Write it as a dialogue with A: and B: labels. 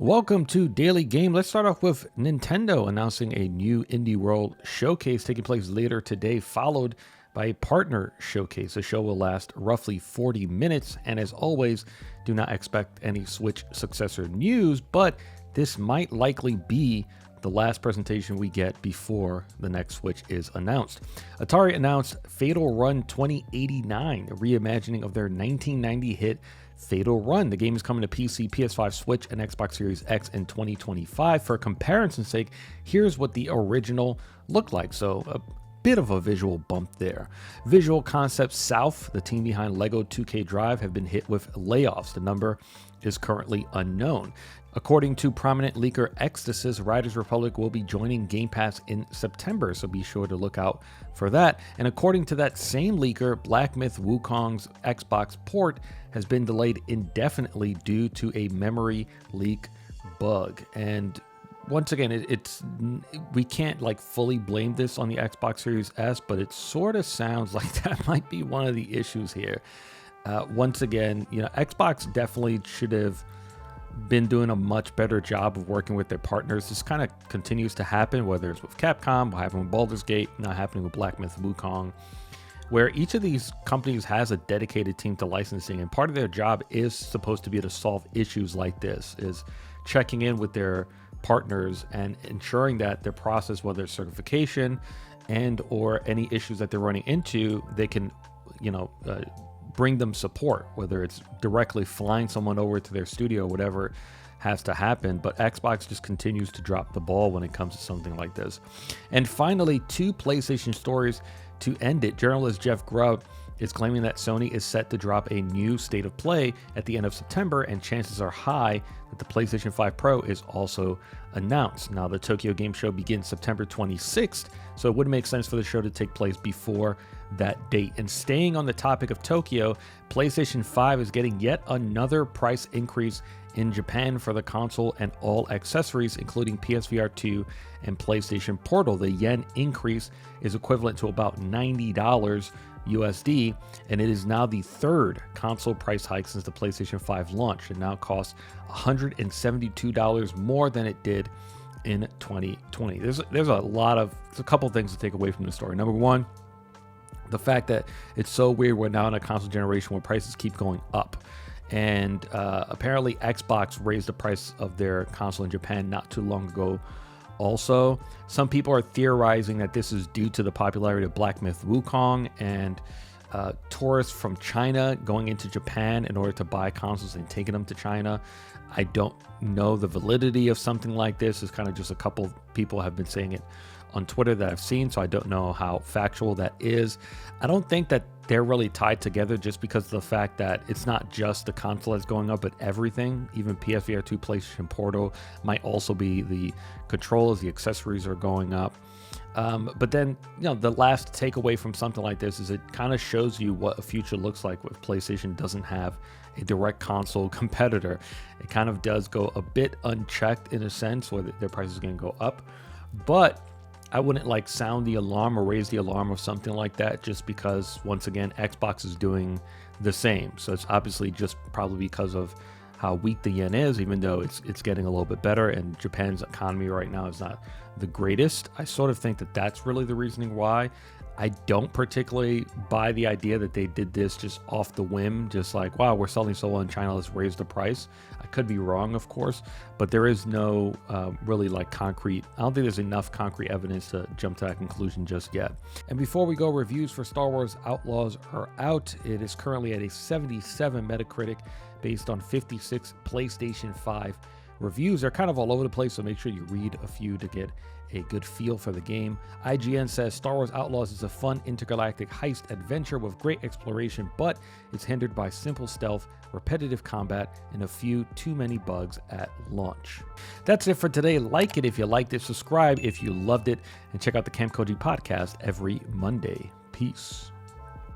A: Welcome to Daily Game. Let's start off with Nintendo announcing a new Indie World showcase taking place later today, followed by a partner showcase. The show will last roughly 40 minutes, and as always, do not expect any Switch successor news, but this might likely be the last presentation we get before the next Switch is announced. Atari announced Fatal Run 2089, a reimagining of their 1990 hit Fatal Run. The game is coming to PC, PS5, Switch, and Xbox Series X in 2025. For comparison's sake, here's what the original looked like. So a bit of a visual bump there. Visual Concepts South, the team behind Lego 2K Drive, have been hit with layoffs. The number is currently unknown. According to prominent leaker Ecstasis, Riders Republic will be joining Game Pass in September, so be sure to look out for that. And according to that same leaker, Black Myth Wukong's Xbox port has been delayed indefinitely due to a memory leak bug. And once again, we can't fully blame this on the Xbox Series S, but it sort of sounds like that might be one of the issues here. Once again, Xbox definitely should have been doing a much better job of working with their partners. This kind of continues to happen, whether it's with Capcom, what happened with Baldur's Gate, not happening with Black Myth Wukong, where each of these companies has a dedicated team to licensing, and part of their job is supposed to be to solve issues like this, is checking in with their partners and ensuring that their process, whether it's certification and or any issues that they're running into, they can bring them support, whether it's directly flying someone over to their studio, whatever has to happen. But Xbox just continues to drop the ball when it comes to something like this. And finally, two PlayStation stories to end it. Journalist Jeff Grubb is claiming that Sony is set to drop a new State of Play at the end of September, and chances are high that the PlayStation 5 Pro is also announced. Now, the Tokyo Game Show begins September 26th, so it would make sense for the show to take place before that date. And staying on the topic of Tokyo, PlayStation 5 is getting yet another price increase in Japan for the console and all accessories, including PSVR 2 and PlayStation Portal. The yen increase is equivalent to about $90 USD, and it is now the third console price hike since the PlayStation 5 launch. It now costs $172 more than it did in 2020. There's a couple things to take away from the story. Number one, the fact that it's so weird we're now in a console generation where prices keep going up. And apparently Xbox raised the price of their console in Japan not too long ago. Also, some people are theorizing that this is due to the popularity of Black Myth Wukong and tourists from China going into Japan in order to buy consoles and taking them to China. I don't know the validity of something like this. It's kind of just a couple people have been saying it on Twitter that I've seen, so I don't know how factual that is. I don't think that they're really tied together, just because of the fact that it's not just the console that's going up, but everything. Even PSVR 2, PlayStation Portal might also be the controllers, the accessories are going up. But then, the last takeaway from something like this is it kind of shows you what a future looks like if PlayStation doesn't have a direct console competitor. It kind of does go a bit unchecked in a sense, where their prices are going to go up. But I wouldn't sound the alarm or raise the alarm of something like that, just because, once again, Xbox is doing the same. So it's obviously just probably because of how weak the yen is, even though it's getting a little bit better, and Japan's economy right now is not the greatest. I sort of think that that's really the reasoning why. I don't particularly buy the idea that they did this just off the whim, just like, wow, we're selling so well in China, let's raise the price. I could be wrong, of course, but there is no really concrete, I don't think there's enough concrete evidence to jump to that conclusion just yet. And before we go, reviews for Star Wars Outlaws are out. It is currently at a 77 Metacritic based on 56 PlayStation 5 reviews. Are kind of all over the place, so make sure you read a few to get a good feel for the game. IGN says Star Wars Outlaws is a fun intergalactic heist adventure with great exploration, but it's hindered by simple stealth, repetitive combat, and a few too many bugs at launch. That's it for today. Like it if you liked it, subscribe if you loved it, and check out the Camp Koji podcast every Monday. Peace.